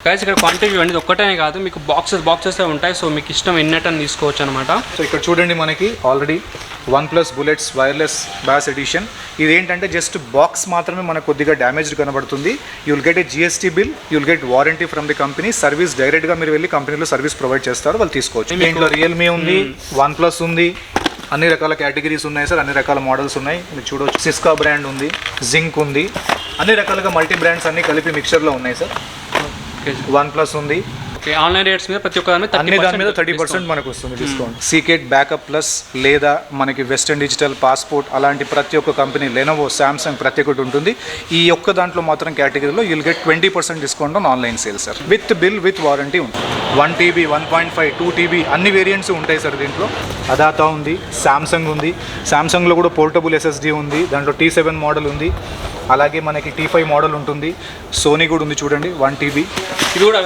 Guys ఇక్కడ quantity అనేది ఒక్కటే కాదు, మీకు బాక్సెస్ ఉంటాయి. సో మీకు ఇష్టం ఎన్నట్టని తీసుకోవచ్చు అనమాట. సో ఇక్కడ చూడండి, మనకి already OnePlus bullets wireless bass edition. ఇది ఏంటంటే జస్ట్ బాక్స్ మాత్రమే మనకు కొద్దిగా డ్యామేజ్డ్ కనబడుతుంది. You will get a GST bill, you will get warranty from the company. Service డైరెక్ట్గా మీరు వెళ్ళి కంపెనీలో సర్వీస్ ప్రొవైడ్ చేస్తారు, వాళ్ళు తీసుకోవచ్చు. దీంట్లో రియల్మీ ఉంది, OnePlus ఉంది, అన్ని రకాల కేటగిరీస్ ఉన్నాయి సార్, అన్ని రకాల మోడల్స్ ఉన్నాయి. మీరు చూడవచ్చు, సిస్కా బ్రాండ్ ఉంది, జింక్ ఉంది, అన్ని రకాలుగా మల్టీ బ్రాండ్స్ అన్ని కలిపి మిక్చర్లో ఉన్నాయి సార్. OnePlus ఉంది. ఓకే, ఆన్లైన్ రేట్స్ మీద ప్రతి ఒక్క అన్ని దాని మీద 30% మనకు వస్తుంది డిస్కౌంట్. సీకేట్ బ్యాకప్ ప్లస్ లేదా మనకి వెస్టర్న్ డిజిటల్ పాస్పోర్ట్ అలాంటి ప్రతి ఒక్క కంపెనీ, లెనోవో, శాంసంగ్ ప్రతి ఒక్కటి ఉంటుంది. ఈ ఒక్క దాంట్లో మాత్రం కేటగిరీలో you'll get 20% discount on online sale sir. With bill with warranty ఉంటుంది. 1 TB, 1.5, 2 TB అన్ని వేరియంట్స్ ఉంటాయి సార్ దీంట్లో. అదాతా ఉంది, శాంసంగ్ ఉంది, శాంసంగ్లో కూడా పోర్టబుల్ SSD ఉంది, దాంట్లో T7 మోడల్ ఉంది, అలాగే మనకి T5 మోడల్ ఉంటుంది. సోనీ కూడా ఉంది చూడండి, 1 TB. ఇది కూడా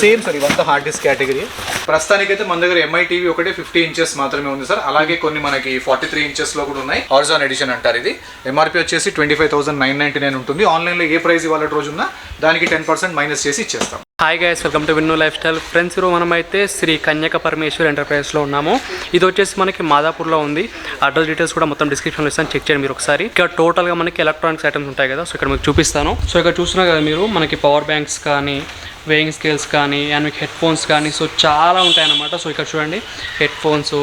సేమ్ సార్, ఇవంతా హార్డ్ డిస్క్ కేటగిరీ. ప్రస్తుతానికైతే మన దగ్గర MI TV ఒకటే 50 ఇంచెస్ మాత్రమే ఉంది సార్. అలాగే కొన్ని మనకి 43 ఇంచెస్లో కూడా ఉన్నాయి. హారిజాన్ ఎడిషన్ అంటారు ఇది. MRP వచ్చేసి 25,999 ఉంటుంది. ఆన్లైన్లో ఏ ప్రైస్ ఇవాళ రోజున్నా దానికి 10% మైనస్ చేసి ఇచ్చేస్తాం. Hi guys, welcome to Vinnu lifestyle. Friends, ఈరోజు మనమైతే శ్రీ కన్యక పరమేశ్వర్ ఎంటర్ప్రైజ్లో ఉన్నాము. ఇది వచ్చేసి మనకి మాదాపూర్లో ఉంది. అడ్రస్ డీటెయిల్స్ కూడా మొత్తం డిస్క్రిప్షన్లో ఇస్తాను, చెక్ చేయండి మీరు ఒకసారి. ఇక్కడ టోటల్గా మనకి ఎలక్ట్రానిక్స్ ఐటమ్స్ ఉంటాయి కదా, సో ఇక్కడ మీకు చూపిస్తాను. సో ఇక్కడ చూస్తున్నారు కదా మీరు, మనకి పవర్ బ్యాంక్స్ కానీ, వేయింగ్ స్కేల్స్ కానీ, అండ్ మీకు హెడ్ ఫోన్స్ కానీ, సో చాలా ఉంటాయన్నమాట. సో ఇక్కడ చూడండి, హెడ్ ఫోన్స్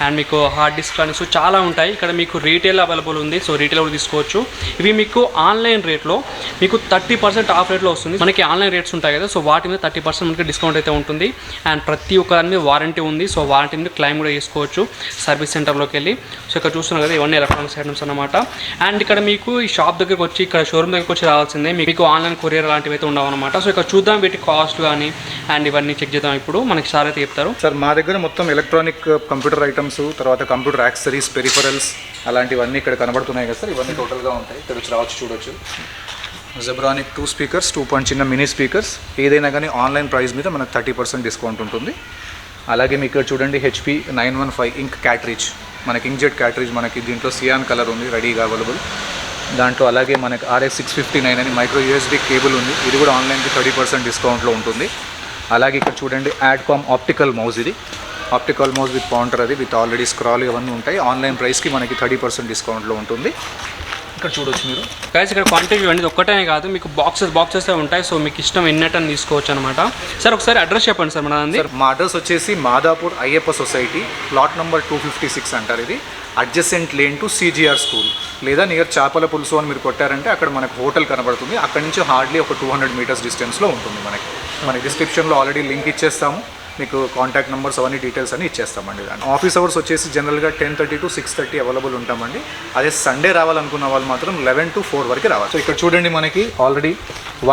అండ్ మీకు హార్డ్ డిస్క్ కానీ, సో చాలా ఉంటాయి. ఇక్కడ మీకు రీటైల్ అవైలబుల్ ఉంది, సో రీటైల్ కూడా తీసుకోవచ్చు. ఇవి మీకు ఆన్లైన్ రేట్లో మీకు 30% ఆఫ్ రేట్లో వస్తుంది. మనకి ఆన్లైన్ రేట్స్ ఉంటాయి కదా, సో వాటి మీద 30% మనకి డిస్కౌంట్ అయితే ఉంటుంది. అండ్ ప్రతి ఒక్క దాని మీద వారంటీ ఉంది, సో వారంటీ మీద క్లైమ్ కూడా చేసుకోవచ్చు సర్వీస్ సెంటర్లోకి వెళ్ళి. సో ఇక్కడ చూస్తున్నారు కదా, ఇవన్నీ ఎలక్ట్రానిక్స్ ఐటమ్స్ అనమాట. అండ్ ఇక్కడ మీకు ఈ షాప్ దగ్గరకు వచ్చి, ఇక్కడ షోరూమ్ దగ్గరకు వచ్చి రావాల్సిందే. మీకు ఆన్లైన్ కొరియర్ లాంటివి అయితే ఉండవు అనమాట. సో ఇక్కడ చూద్దాం వీటి కాస్ట్ కానీ అండ్ ఇవన్నీ చెక్ చేద్దాం. ఇప్పుడు మనకి సార్ అయితే చెప్తారు. సార్, మా దగ్గర మొత్తం ఎలక్ట్రానిక్ కంప్యూటర్ ఐటమ్స్, తర్వాత కంప్యూటర్ యాక్సెసరీస్, పెరిఫరల్స్ అలాంటివన్నీ ఇక్కడ కనబడుతున్నాయి కదా సార్. ఇవన్నీ టోటల్గా ఉంటాయి. ఇక్కడ వచ్చి రావచ్చు, చూడొచ్చు. జెబ్రానిక్ 2 స్పీకర్స్, 2 పాయింట్ చిన్న మినీ స్పీకర్స్, ఏదైనా కానీ ఆన్లైన్ ప్రైస్ మీద మనకు 30% డిస్కౌంట్ ఉంటుంది. అలాగే మీకు ఇక్కడ చూడండి, HP 915 ఇంక్ క్యాట్రిజ్, మనకి ఇంక్జెట్ క్యాట్రిజ్, మనకి దీంట్లో సియాన్ కలర్ ఉంది రెడీగా అవైలబుల్ దాంట్లో. అలాగే మనకి RX 659 అని మైక్రో USB కేబుల్ ఉంది, ఇది కూడా ఆన్లైన్కి 30% డిస్కౌంట్లో ఉంటుంది. అలాగే ఇక్కడ చూడండి, యాడ్కామ్ ఆప్టికల్ మౌస్, ఇది ఆప్టికల్ మౌస్ విత్ పాయింటర్, అది విత్ ఆల్రెడీ స్క్రాల్ ఇవన్నీ ఉంటాయి. ఆన్లైన్ ప్రైస్కి మనకి 30% డిస్కౌంట్లో ఉంటుంది. ఇక్కడ చూడొచ్చు మీరు గైస్, ఇక్కడ క్వాంటిటీ అనేది ఒక్కటే కాదు, మీకు బాక్సెస్ ఉంటాయి. సో మీకు ఇష్టం ఎన్నట్టని తీసుకోవచ్చు అనమాట. సార్ ఒకసారి అడ్రస్ చెప్పండి సార్. సార్, మా అడ్రస్ వచ్చేసి Madhapur Ayyappa society, plot number 256 అంటారు. ఇది adjacent lane to CGR school, లేదా నియర్ చేపల పులుసు అని మీరు కొట్టారంటే అక్కడ మనకు హోటల్ కనబడుతుంది. అక్కడ నుంచి హార్డ్లీ ఒక 200 మీటర్స్ డిస్టెన్స్లో ఉంటుంది. మనకి డిస్క్రిప్షన్లో ఆల్రెడీ లింక్ ఇచ్చేస్తాము, మీకు కాంటాక్ట్ నెంబర్స్ అవన్నీ డీటెయిల్స్ అని ఇచ్చేస్తామండి. ఆఫీస్ అవర్స్ వచ్చేసి జనరల్గా 10:30 to 6:30 అవైలబుల్ ఉంటామండి. అదే సండే రావాలనుకున్న వాళ్ళు మాత్రం 11 to 4 వరకు రావాలి. సో ఇక్కడ చూడండి, మనకి already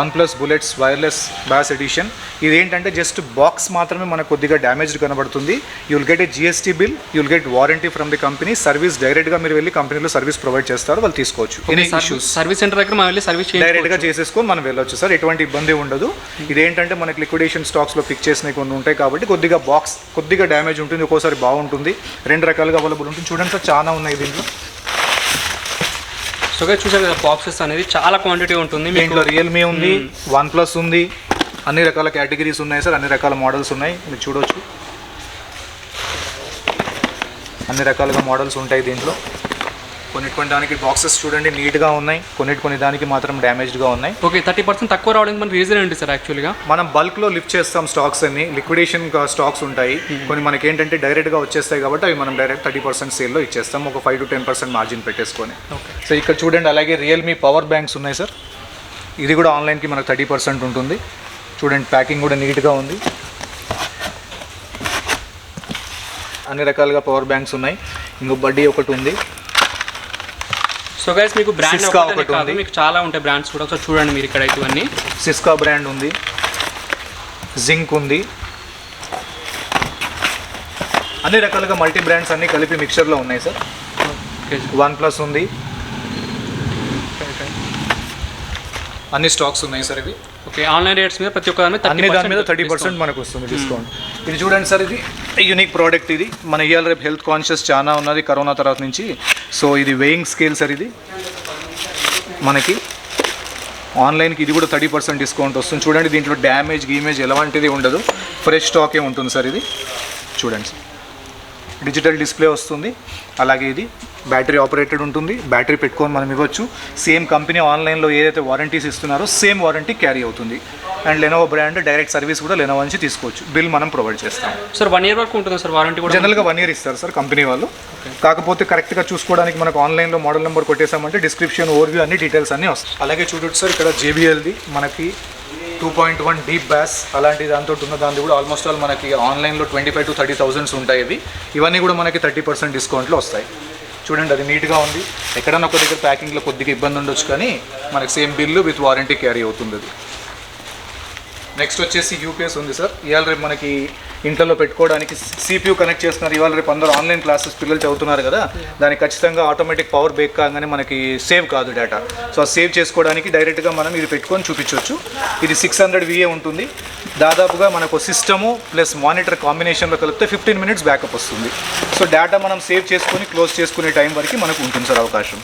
OnePlus bullets wireless bass edition. ఇది ఏంటంటే జస్ట్ బాక్స్ మాత్రమే మనకు కొద్దిగా డ్యామేజ్డ్ కనబడుతుంది. You will get a GST bill, you will get warranty from the company. Service డైరెక్ట్గా మీరు వెళ్ళి కంపెనీలో సర్వీస్ ప్రొవైడ్ చేస్తారు, వాళ్ళు తీసుకోవచ్చు. ఎనీ ఇష్యూస్ సర్వీస్ సెంటర్ దగ్గర మనం వెళ్ళి సర్వీస్ డైరెక్ట్గా చేసేసుకొని మనం వెళ్ళొచ్చు సార్, ఎటువంటి ఇబ్బంది ఉండదు. ఇదేంటంటే మనకి లిక్విడేషన్ స్టాక్స్లో పిక్ చేసినవి కొన్ని ఉంటాయి కాబట్టి కొద్దిగా బాక్స్ కొద్దిగా డ్యామేజ్ ఉంటుంది, ఒక్కోసారి బాగుంటుంది. 2 రకాలుగా అవైలబుల్ ఉంటుంది. చూడండి సార్, చాలా ఉన్నాయి దీంట్లో. సో చూసారు కదా, బాక్సెస్ అనేది చాలా క్వాంటిటీ ఉంటుంది. దీంట్లో రియల్మీ ఉంది, OnePlus ఉంది, అన్ని రకాల కేటగిరీస్ ఉన్నాయి సార్, అన్ని రకాల మోడల్స్ ఉన్నాయి. మీరు చూడవచ్చు, అన్ని రకాలుగా మోడల్స్ ఉంటాయి దీంట్లో. కొన్ని దానికి బాక్సెస్ చూడండి నీట్గా ఉన్నాయి, కొన్ని దానికి మాత్రం డ్యామేజ్డ్గా ఉన్నాయి. ఓకే, 30% తక్కువ రావడానికి మన రీజన్ ఏంటి సార్? యాక్చువల్గా మనం బల్క్లో లిఫ్ట్ చేస్తాం స్టాక్స్ అన్ని, లిక్విడేషన్ స్టాక్స్ ఉంటాయి. కొన్ని మనకి ఏంటంటే డైరెక్ట్గా వచ్చేస్తాయి కాబట్టి అవి మనం డైరెక్ట్ 30% సేల్లో ఇచ్చేస్తాం, ఒక 5 to 10% మార్జిన్ పెట్టేసుకొని. సో ఇక్కడ చూడండి, అలాగే రియల్మీ పవర్ బ్యాంక్స్ ఉన్నాయి సార్. ఇది కూడా ఆన్లైన్కి మనకు 30% ఉంటుంది. చూడండి, ప్యాకింగ్ కూడా నీట్గా ఉంది. అన్ని రకాలుగా పవర్ బ్యాంక్స్ ఉన్నాయి. ఇంకో బడ్డీ ఒకటి ఉంది. సో గైస్, మీకు బ్రాండ్ ఒకటి కాదు, మీకు చాలా ఉంటాయి బ్రాండ్స్ కూడా. సో చూడండి మీరు ఇక్కడ ఇవన్నీ. సిస్కా బ్రాండ్ ఉంది, జింక్ ఉంది, అన్ని రకాలుగా మల్టీ బ్రాండ్స్ అన్ని కలిపి మిక్చర్లో ఉన్నాయి సార్. OnePlus ఉంది, అన్ని స్టాక్స్ ఉన్నాయి సార్ ఇవి. ఓకే, ఆన్లైన్ రేట్స్ మీద ప్రతి ఒక్క అన్ని దాని మీద 30% మనకు వస్తుంది డిస్కౌంట్. ఇది చూడండి సార్, ఇది యూనిక్ ప్రోడక్ట్. ఇది మన ఇవాళ రేపు హెల్త్ కాన్షియస్ చాలా ఉన్నది కరోనా తర్వాత నుంచి. సో ఇది వెయింగ్ స్కేల్ సార్. ఇది మనకి ఆన్లైన్కి ఇది కూడా 30% డిస్కౌంట్ వస్తుంది. చూడండి దీంట్లో డ్యామేజ్ గీమేజ్ ఎలాంటిది ఉండదు, ఫ్రెష్ స్టాకే ఉంటుంది సార్. ఇది చూడండి సార్, డిజిటల్ డిస్ప్లే వస్తుంది. అలాగే ఇది బ్యాటరీ ఆపరేటెడ్ ఉంటుంది, బ్యాటరీ పెట్టుకొని మనం ఇవ్వచ్చు. సేమ్ కంపెనీ ఆన్లైన్లో ఏదైతే వారంటీస్ ఇస్తున్నారో సేమ్ వారంటీ క్యారీ అవుతుంది. And Lenovo brand direct service కూడా లెనోవో నుంచి తీసుకోవచ్చు. బిల్ మనం ప్రొవైడ్ చేస్తాం సార్. 1 year వరకు ఉంటుంది సార్ వారంటీ కూడా? జనరల్గా 1 year ఇస్తారు సార్ కంపెనీ వాళ్ళు. కాకపోతే కరెక్ట్గా చూసుకోవడానికి మనకు ఆన్లైన్లో మోడల్ నెంబర్ కొట్టేసామంటే డిస్క్రిప్షన్ ఓవర్వ్యూ అన్ని డీటెయిల్స్ అన్నీ వస్తాయి. అలాగే చూడొచ్చు సార్, ఇక్కడ JBLది మనకి 2.1 డీప్ బ్యాస్ అలాంటి దాంతో ఉన్న దాన్ని కూడా ఆల్మోస్ట్ ఆల్ మనకి ఆన్లైన్లో 25,000 to 30,000 ఉంటాయి. ఇవన్నీ కూడా మనకి 30% డిస్కౌంట్లో వస్తాయి. చూడండి అది నీట్గా ఉంది. ఎక్కడన్నా ఒక దగ్గర ప్యాకింగ్లో కొద్దిగా ఇబ్బంది ఉండొచ్చు, కానీ మనకి same bill with warranty carry అవుతుంది. అది నెక్స్ట్ వచ్చేసి యూపీఎస్ ఉంది సార్. ఇవాళ రేపు మనకి ఇంట్లో పెట్టుకోవడానికి CPU కనెక్ట్ చేస్తున్నారు. ఇవాళ రేపు అందరూ ఆన్లైన్ క్లాసెస్ పిల్లలు చదువుతున్నారు కదా, దానికి ఖచ్చితంగా ఆటోమేటిక్ పవర్ బ్రేక్ కాగానే మనకి సేవ్ కాదు డేటా. సో ఆ సేవ్ చేసుకోవడానికి డైరెక్ట్గా మనం ఇది పెట్టుకొని చూపించవచ్చు. ఇది 600 VA ఉంటుంది. దాదాపుగా మనకు సిస్టము ప్లస్ మానిటర్ కాంబినేషన్లో కలిపితే 15 minutes బ్యాకప్ వస్తుంది. సో డేటా మనం సేవ్ చేసుకొని క్లోజ్ చేసుకునే టైం వరకు మనకు ఉంటుంది సార్ అవకాశం.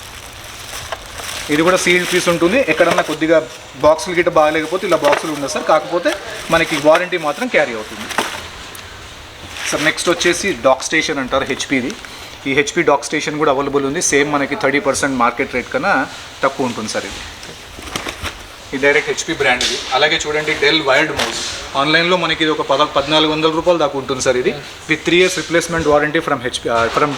ఇది కూడా సీల్డ్ పీస్ ఉంటుంది. ఎక్కడన్నా కొద్దిగా బాక్సులు గిట్ట బాగాలేకపోతే ఇలా బాక్సులు ఉండదు సార్, కాకపోతే మనకి వారంటీ మాత్రం క్యారీ అవుతుంది సార్. నెక్స్ట్ వచ్చేసి డాక్ స్టేషన్ అంటారు, హెచ్పీది. ఈ హెచ్పీ డాక్ స్టేషన్ కూడా అవైలబుల్ ఉంది. సేమ్ మనకి 30% మార్కెట్ రేట్ కన్నా తక్కువ ఉంటుంది సార్. ఇది డైరెక్ట్ హెచ్పీ బ్రాండ్ ఇది. అలాగే చూడండి డెల్ వైర్డ్ మౌస్. ఆన్లైన్లో మనకి ఇది ఒక 1,400 రూపాయలు దాకా ఉంటుంది సార్. ఇది with 3 years replacement warranty from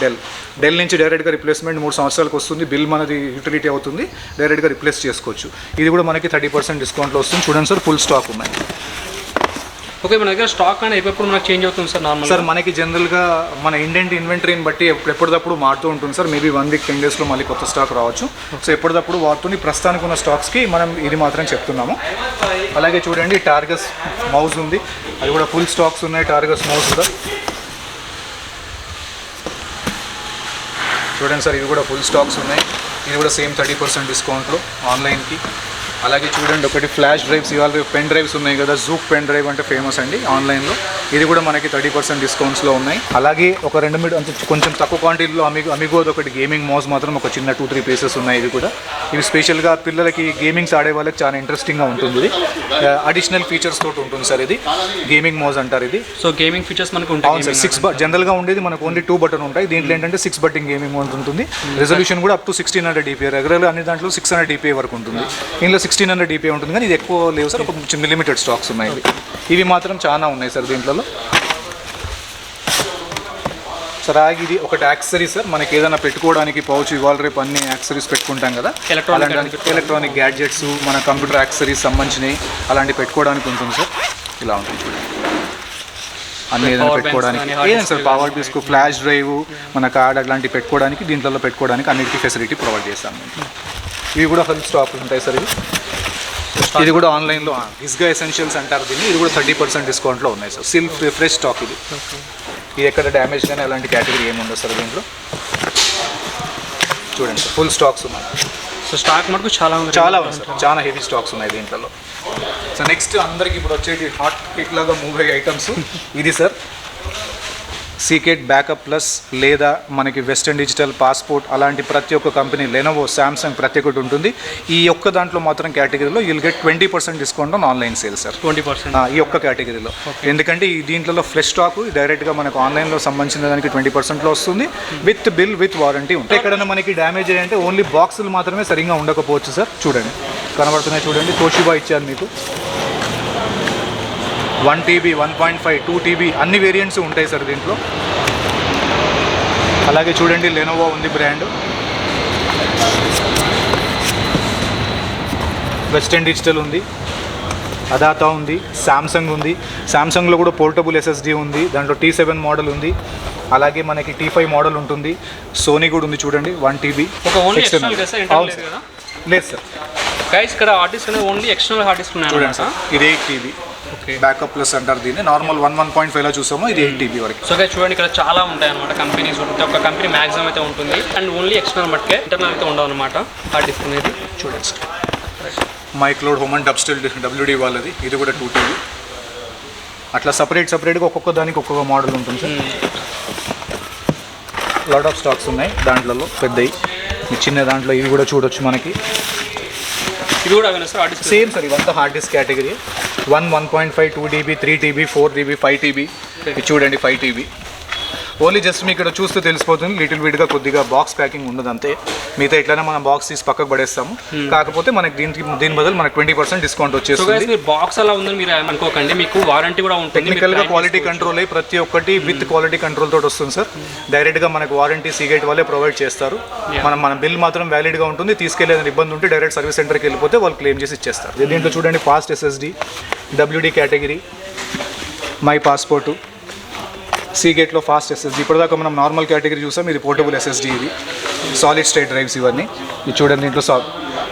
Dell నుంచి డైరెక్ట్గా రిప్లేస్మెంట్ 3 సంవత్సరాలకు వస్తుంది. బిల్ మనది యూటిలిటీ అవుతుంది, డైరెక్ట్గా రిప్లేస్ చేసుకోవచ్చు. ఇది కూడా మనకి 30% డిస్కౌంట్లో వస్తుంది. చూడండి సార్, ఫుల్ స్టాక్ ఉన్నాయి. ఓకే, మన దగ్గర స్టాక్ అనేది ఎప్పుడు మనకు చేంజ్ అవుతుంది సార్? నార్మల్ సార్ మనకి జనరల్గా మన ఇండియన్ ఇన్వెంటరీని బట్టి ఎప్పటికప్పుడు మారుతూ ఉంటుంది సార్. మేబీ 1 week 10 daysలో మళ్ళీ కొత్త స్టాక్ రావచ్చు. సో ఎప్పటికప్పుడు వాడుతుంది. ప్రస్తుతానికి ఉన్న స్టాక్స్కి మనం ఇది మాత్రం చెప్తున్నాము. అలాగే చూడండి టార్గస్ మౌస్ ఉంది, అది కూడా ఫుల్ స్టాక్స్ ఉన్నాయి. టార్గస్ మౌస్ కూడా చూడండి సార్, ఇవి కూడా ఫుల్ స్టాక్స్ ఉన్నాయి. ఇది కూడా సేమ్ 30% డిస్కౌంట్లో ఆన్లైన్కి. అలాగే చూడండి ఒకటి ఫ్లాష్ డ్రైవ్స్, ఇవాళ పెన్ డ్రైవ్స్ ఉన్నాయి కదా, జూక్ పెన్ డ్రైవ్ అంటే ఫేమస్ అండి ఆన్లైన్లో. ఇది కూడా మనకి 30% డిస్కౌంట్స్లో ఉన్నాయి. అలాగే ఒక 2 అంటే కొంచెం తక్కువ క్వాంటిటీలో అమిగోది ఒకటి గేమింగ్ మౌస్ మాత్రం ఒక చిన్న 2-3 pieces ఉన్నాయి. ఇవి కూడా ఇవి స్పెషల్గా పిల్లలకి గేమింగ్స్ ఆడే వాళ్ళకి చాలా ఇంట్రెస్టింగ్గా ఉంటుంది. ఇది అడిషనల్ ఫీచర్స్ తోటి ఉంటుంది సార్. ఇది గేమింగ్ మౌస్ అంటారు ఇది. సో గేమింగ్ ఫీచర్స్ మనకు ఉంటాయి. అవును సార్, 6 జనరల్గా ఉండేది మనకు ఓన్లీ 2 బటన్ ఉంటాయి. దీంట్లో ఏంటంటే 6 button గేమింగ్ మౌస్ ఉంటుంది. రెజల్యూషన్ కూడా అప్ టు 1600 DPI. రెగ్యులర్గా అన్ని దాంట్లో 600 DPI వరకు ఉంటుంది. దీనిలో 1600 DPI ఉంటుంది, కానీ ఇది ఎక్కువ లేవు సార్. ఒక లిమిటెడ్ స్టాక్స్ ఉన్నాయి. ఇవి మాత్రం చాలా ఉన్నాయి సార్ దీంట్లో. సార్ ఇది ఒకటి యాక్సెసరీ సార్, మనకి ఏదైనా పెట్టుకోవడానికి పౌచ్, ఇవాళ రేపు అన్ని యాక్సెసరీస్ పెట్టుకుంటాం కదా, ఎలక్ట్రానిక్ గ్యాడ్జెట్స్, మన కంప్యూటర్ యాక్సెసరీస్ సంబంధించినవి అలాంటివి పెట్టుకోవడానికి ఉంటుంది సార్. ఇలా ఉంటుంది చూడండి, అన్ని ఏదైనా పెట్టుకోవడానికి ఏదైనా sir. Power disk, flash drive, మన కార్డ్ అట్లాంటివి పెట్టుకోవడానికి, దీంట్లో పెట్టుకోవడానికి అన్నిటికీ ఫెసిలిటీ ప్రొవైడ్ చేస్తాం. ఇవి కూడా ఫుల్ స్టాక్ ఉంటాయి సార్. ఇది కూడా ఆన్లైన్లో ఇస్గా ఎసెన్షియల్స్ అంటారు దీన్ని. ఇది కూడా 30% డిస్కౌంట్లో ఉన్నాయి సార్. సిల్క్ ఫ్రెష్ స్టాక్ ఇది. ఇది ఎక్కడ డ్యామేజ్ కానీ అలాంటి కేటగిరీ ఏముండదు సార్ దీంట్లో. చూడండి సార్, ఫుల్ స్టాక్స్ ఉన్నాయి. సో స్టాక్ మటుకు చాలా ఉంది సార్, చాలా హెవీ స్టాక్స్ ఉన్నాయి దీంట్లో. సో నెక్స్ట్ అందరికి ఇప్పుడు వచ్చేది హాట్ కేక్ లాగా మూవ్ అయ్యే ఐటమ్స్. ఇది సార్ సీకెట్ బ్యాకప్ ప్లస్ లేదా మనకి వెస్టర్న్ డిజిటల్, పాస్పోర్ట్ అలాంటి ప్రతి ఒక్క కంపెనీ, లెనోవో, శాంసంగ్ ప్రతి ఒక్కటి ఉంటుంది. ఈ ఒక్క దాంట్లో మాత్రం కేటగిరీలో you'll get 20% discount on online sale sir. 20% ఈ ఒక్క కేటగిరీలో. ఎందుకంటే ఈ దీంట్లో ఫ్రెష్ స్టాక్ డైరెక్ట్గా మనకు ఆన్లైన్లో సంబంధించిన దానికి 20%లో వస్తుంది, విత్ బిల్ విత్ వారంటీ ఉంటుంది. ఎక్కడైనా మనకి డ్యామేజ్ అయ్యంటే ఓన్లీ బాక్సులు మాత్రమే సరిగ్గా ఉండకపోవచ్చు సార్. చూడండి కనబడుతున్నాయి చూడండి, తోషిబా ఇచ్చారు మీకు. 1 TB, 1.5, 2 TB అన్ని వేరియంట్స్ ఉంటాయి సార్ దీంట్లో. అలాగే చూడండి లెనోవో ఉంది బ్రాండ్, వెస్టర్న్ డిజిటల్ ఉంది, అదాతా ఉంది, శాంసంగ్ ఉంది. శాంసంగ్లో కూడా పోర్టబుల్ SSD ఉంది, దాంట్లో T7 మోడల్ ఉంది. అలాగే మనకి T5 మోడల్ ఉంటుంది. సోనీ కూడా ఉంది చూడండి, 1 TB. లేదు సార్ గైస్, ఇక్కడ హార్డ్ డిస్క్ అనేది ఓన్లీ ఎక్స్టర్నల్ హార్డ్ డిస్క్ ఉన్నాయి చూడండి సార్. ఇది 8 TB బ్యాకప్ ప్లస్ అంటారు దీన్ని. నార్మల్ 1.5లో చూసాము, ఇది 8 TB వరకు. సో చూడండి ఇక్కడ చాలా ఉంటాయి అనమాట కంపెనీస్. ఒక కంపెనీ మ్యాక్సిమం అయితే ఉంటుంది, అండ్ ఓన్లీ ఎక్స్టర్నల్ మట్టుకే, ఇంటర్నల్ అయితే ఉండవు అనమాట హార్డ్ డిస్క్ అనేది. చూడండి సార్, మైక్లోడ్ హోమ్ అండ్ WD వాళ్ళది. ఇది కూడా 2 TB. అట్లా సపరేట్గా ఒక్కొక్క దానికి ఒక్కొక్క మోడల్ ఉంటుంది సార్. లాట్ ఆఫ్ స్టాక్స్ ఉన్నాయి దాంట్లో, పెద్దవి చిన్న దాంట్లో. ఇవి కూడా చూడొచ్చు మనకి. ఇది కూడా అవేనా సార్? సేమ్ సార్, ఇవంతా hard disk category. 1.5 2 TB 3 TB 4 TB 5 TB. ఇది చూడండి 5 TB. ఓన్లీ జస్ట్ మీకు ఇక్కడ చూస్తే తెలిసిపోతుంది, లిటిల్ బిట్గా కొద్దిగా బాక్స్ ప్యాకింగ్ ఉండదు అంతే. మిగతా ఎట్లయినా మనం బాక్స్ తీసి పక్కకు పడేస్తాము. కాకపోతే మనకి దీని బదులు మనకి 20% డిస్కౌంట్ వచ్చేస్తుంది. బాక్స్ అలా ఉందని మీరు అనుకోకండి, మీకు వారంటీ కూడా ఉంటుంది. టెక్నికల్గా క్వాలిటీ కంట్రోల్ అయ్యి ప్రతి ఒక్కటి విత్ క్వాలిటీ కంట్రోల్ తోటి వస్తుంది సార్. డైరెక్ట్గా మనకు వారంటీ సీగేట్ వాళ్ళే ప్రొవైడ్ చేస్తారు. మన బిల్ మాత్రం వ్యాలిడ్గా ఉంటుంది. తీసుకెళ్ళేదని ఇబ్బంది ఉంటే డైరెక్ట్ సర్వీస్ సెంటర్కి వెళ్ళిపోతే వాళ్ళు క్లెయిమ్ చేసి ఇచ్చేస్తారు. దీంట్లో చూడండి fast SSD, WD category, my passport, సీగేట్లో ఫాస్ట్ SSD. ఇప్పటిదాకా మనం నార్మల్ కేటగిరీ చూసాం, ఇది పోర్టబుల్ SSD. ఇది సాలిడ్ స్టేట్ డ్రైవ్స్ ఇవన్నీ. ఇది చూడండి దీంట్లో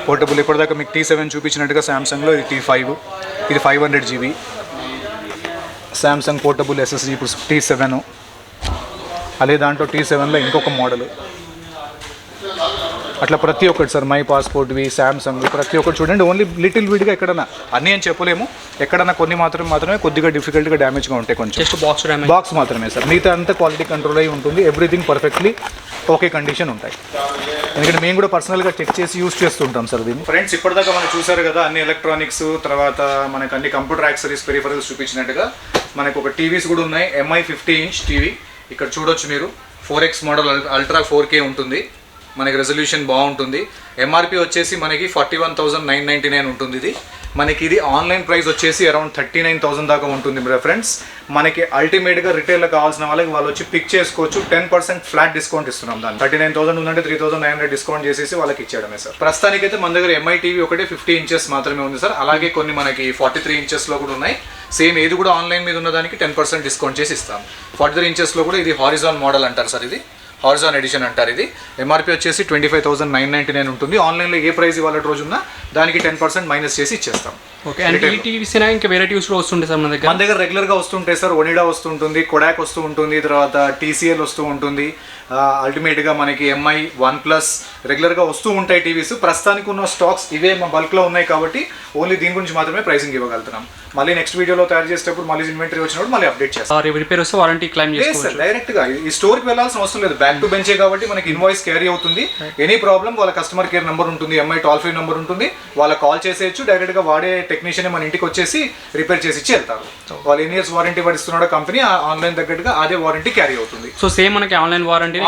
పోర్టబుల్. ఇప్పటిదాకా మీకు T7 చూపించినట్టుగా శాంసంగ్లో ఇది T5, ఇది 500 GB. శాంసంగ్ పోర్టబుల్ SSD ఇప్పుడు T7. అదే దాంట్లో T7లో ఇంకొక మోడల్. అట్లా ప్రతి ఒక్కటి సార్, మై పాస్పోర్ట్వి, శాంసంగ్, ప్రతి ఒక్కటి చూడండి. ఓన్లీ లిటిల్ విడ్గా ఎక్కడన్నా, అన్నీ అని చెప్పలేము, ఎక్కడన్నా కొన్ని మాత్రమే కొద్దిగా డిఫికల్ట్గా డ్యామేజ్గా ఉంటాయి కొంచెం. జస్ట్ బాక్స్ మాత్రమే సార్. మిగతా అంతా క్వాలిటీ కంట్రోల్ అయి ఉంటుంది. ఎవ్రీథింగ్ పర్ఫెక్ట్లీ ఓకే కండిషన్ ఉంటాయి. ఎందుకంటే మేము కూడా పర్సనల్గా చెక్ చేసి యూస్ చేస్తుంటాం సార్ దీన్ని. ఫ్రెండ్స్, ఇప్పటిదాకా మనం చూసారు కదా అన్ని ఎలక్ట్రానిక్స్, తర్వాత మనకు అన్ని కంప్యూటర్ యాక్సరీస్, పెరిఫరల్స్ చూపించినట్టుగా మనకు ఒక టీవీస్ కూడా ఉన్నాయి. MI 50 inch టీవీ ఇక్కడ చూడొచ్చు మీరు. 4X మోడల్, అల్ట్రా 4K ఉంటుంది. మనకి రెజల్యూషన్ బాగుంటుంది. MRP వచ్చేసి మనకి 41,999 ఉంటుంది. ఇది ఆన్లైన్ ప్రైస్ వచ్చేసి అరౌండ్ 39,000 దాకా ఉంటుంది ఫ్రెండ్స్. మనకి అల్టిమేట్గా రిటైల్లో కావాల్సిన వాళ్ళకి వాళ్ళు వచ్చి పిక్ చేసుకోవచ్చు. 10% ఫ్లాట్ డిస్కౌంట్ ఇస్తున్నాం. దాన్ని 39,000 ఉందంటే 3,900 డిస్కౌంట్ చేసేసి వాళ్ళకి ఇచ్చేయడమే సార్. ప్రస్తుతానికైతే మన దగ్గర MI టీవీ ఒకటే 50 inches మాత్రమే ఉంది సార్. అలాగే కొన్ని మనకి 43 inchesలో కూడా ఉన్నాయి. సేమ్ ఏది కూడా ఆన్లైన్ మీద ఉన్నదానికి 10% డిస్కౌంట్ చేసి ఇస్తాం. 43 inchesలో కూడా ఇది హారిజాన్ మోడల్ అంటారు సార్. ఇది హారిజాన్ ఎడిషన్ అంటారు. ఇది MRP వచ్చేసి 25,999 ఉంటుంది. ఆన్లైన్లో ఏ ప్రైస్ ఇవాళ రోజు ఉన్నా దానికి 10% మైనస్ చేసి ఇచ్చేస్తాం. ఓకే. అండ్ ఈ టీవీస్ ఇంకా వేరే టీవీస్ కూడా వస్తుంటాయి సార్ మన దగ్గర రెగ్యులర్గా వస్తుంటాయి సార్. ఒనిడా వస్తుంటుంది, కొడాక్ వస్తూ ఉంటుంది, తర్వాత TCL వస్తూ ఉంటుంది. అల్టిమేట్గా మనకి MI, OnePlus రెగ్యులర్గా వస్తూ ఉంటాయి టీవీస్. ప్రస్తుతానికి ఉన్న స్టాక్స్ ఇవే మా బల్క్లో ఉన్నాయి కాబట్టి ఓన్లీ దీని గురించి మాత్రమే ప్రైసింగ్ ఇవ్వగలుగుతున్నాం. మళ్ళీ నెక్స్ట్ వీడియోలో తయారు చేసేటప్పుడు మళ్ళీ ఇన్వెంటరీ వచ్చినప్పుడు మళ్ళీ అప్డేట్ చేస్తాం. రిపేర్ వస్తే వారంటీ క్లెయిమ్ చేసుకోవచ్చు. డైరెక్ట్గా ఈ స్టోర్కి వెళ్ళాల్సిన అవసరం లేదు. బ్యాక్ టు బెంచే కాబట్టి మనకి ఇన్వాయిస్ క్యారీ అవుతుంది. ఎనీ ప్రాబ్లం వాళ్ళ కస్టమర్ కేర్ నెంబర్ ఉంటుంది, MI టోల్ ఫ్రీ నెంబర్ ఉంటుంది. వాళ్ళకి కాల్ చేసేయచ్చు. డైరెక్ట్గా వాడే టెక్నీషియన్ మన ఇంటికి వచ్చేసి రిపేర్ చేసి ఇచ్చి వెళ్తారు. వాళ్ళు ఎన్ని ఇయర్స్ వారంటీ పడిస్తున్నాడో కంపెనీ ఆన్లైన్ తగ్గట్టుగా అదే వారంటీ క్యారీ అవుతుంది. సో సేమ్ మనకి ఆన్లైన్ వారంటీ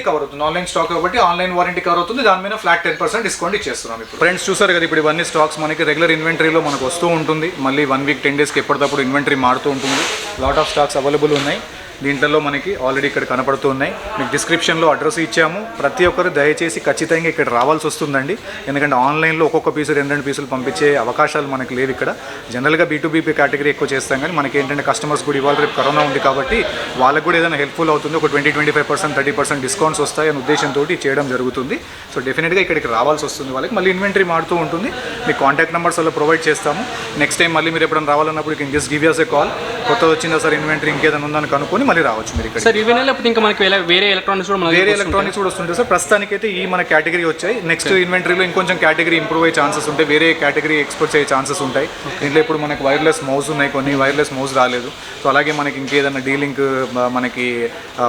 కవర్ అవుతుంది. ఆన్లైన్ స్టాక్ కాబట్టి ఆన్లైన్ వారంటీ కవర్ అవుతుంది. దాని మీద ఫ్లాట్ 10% డిస్కౌంట్ ఇచ్చేస్తున్నాం. ఇప్పుడు ఫ్రెండ్స్ చూసారు కదా, ఇప్పుడు ఇవన్నీ స్టాక్స్ మనకి రెగ్యులర్ ఇన్వెంటరీలో మనకు వస్తూ ఉంటుంది. మళ్ళీ 1 week 10 daysకి ఎప్పటికప్పుడు ఇన్వెంటరీ మారుతూ ఉంటుంది. లాట్ ఆఫ్ స్టాక్స్ అవైలబుల్ ఉన్నాయి. దీంట్లో మనకి ఆల్రెడీ ఇక్కడ కనపడుతూ ఉన్నాయి. మీకు డిస్క్రిప్షన్లో అడ్రస్ ఇచ్చాము. ప్రతి ఒక్కరు దయచేసి ఖచ్చితంగా ఇక్కడ రావాల్సి వస్తుందండి. ఎందుకంటే ఆన్లైన్లో ఒక్కొక్క పీసు 2 పీసులు పంపించే అవకాశాలు మనకు లేవు ఇక్కడ. జనరల్గా B2B కేటగిరీ ఎక్కువ చేస్తాం, కానీ మనకి ఏంటంటే కస్టమర్స్ కూడా ఇవాళ రేపు కరోనా ఉంది కాబట్టి వాళ్ళకు కూడా ఏదైనా హెల్ప్ఫుల్ అవుతుంది. ఒక 20-25% 30% డిస్కౌంట్స్ వస్తాయనే ఉద్దేశంతో చేయడం జరుగుతుంది. సో డెఫినెట్గా ఇక్కడికి రావాల్సి వస్తుంది వాళ్ళకి. మళ్ళీ ఇన్వెంటరీ మారుతూ ఉంటుంది. మీ కాంటాక్ట్ నెంబర్స్ అలా ప్రొవైడ్ చేస్తాము. నెక్స్ట్ టైం మళ్ళీ మీరు ఎప్పుడైనా రావాలన్నప్పుడు you can just give us a call. కొత్తది వచ్చిందా సార్ ఇన్వెంటరీ, ఇంకేదైనా ఉందని కనుక్కొని మళ్ళీ రావచ్చు మీరు ఇక్కడ. సార్ ఇవేనా లేకపోతే ఇంకా మనకి వేరే ఎలక్ట్రానిక్స్ కూడా వస్తుంటాయి సార్. ప్రస్తుతానికైతే ఈ మన కేటగిరీ వచ్చాయి. నెక్స్ట్ ఇన్వెంటరీలో ఇంకొంచెం కేటగిరీ ఇంప్రూవ్ అయ్యే ఛాన్సెస్ ఉంటాయి. వేరే కేటగిరీ ఎక్స్పోర్ట్స్ అయ్యే ఛాన్సెస్ ఉంటాయి. దీంట్లో ఇప్పుడు మనకి వైర్లెస్ మౌస్ ఉన్నాయి, కొన్ని వైర్లెస్ మౌస్ రాలేదు. సో అలాగే మనకి ఇంకేదైనా డీలింక్ మనకి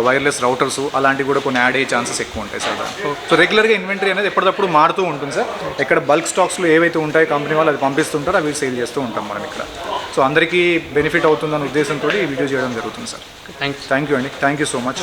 వైర్లెస్ రౌటర్స్ అలాంటివి కూడా కొన్ని యాడ్ అయ్యే ఛాన్సెస్ ఎక్కువ ఉంటాయి సార్. సో రెగ్యులర్గా ఇన్వెంటరీ అనేది ఎప్పటికప్పుడు మారుతూ ఉంటుంది సార్. ఎక్కడ బల్క్ స్టాక్స్లో ఏవైతే ఉంటాయో కంపెనీ వాళ్ళు అది పంపిస్తుంటారో అవి సేల్ చేస్తూ ఉంటాం మనం ఇక్కడ. సో అందరికీ బెనిఫిట్ అవుతుందన్న ఉద్దేశంతో ఈ వీడియో చేయడం జరుగుతుంది సార్. థ్యాంక్ యూ అండి. Thank you so much.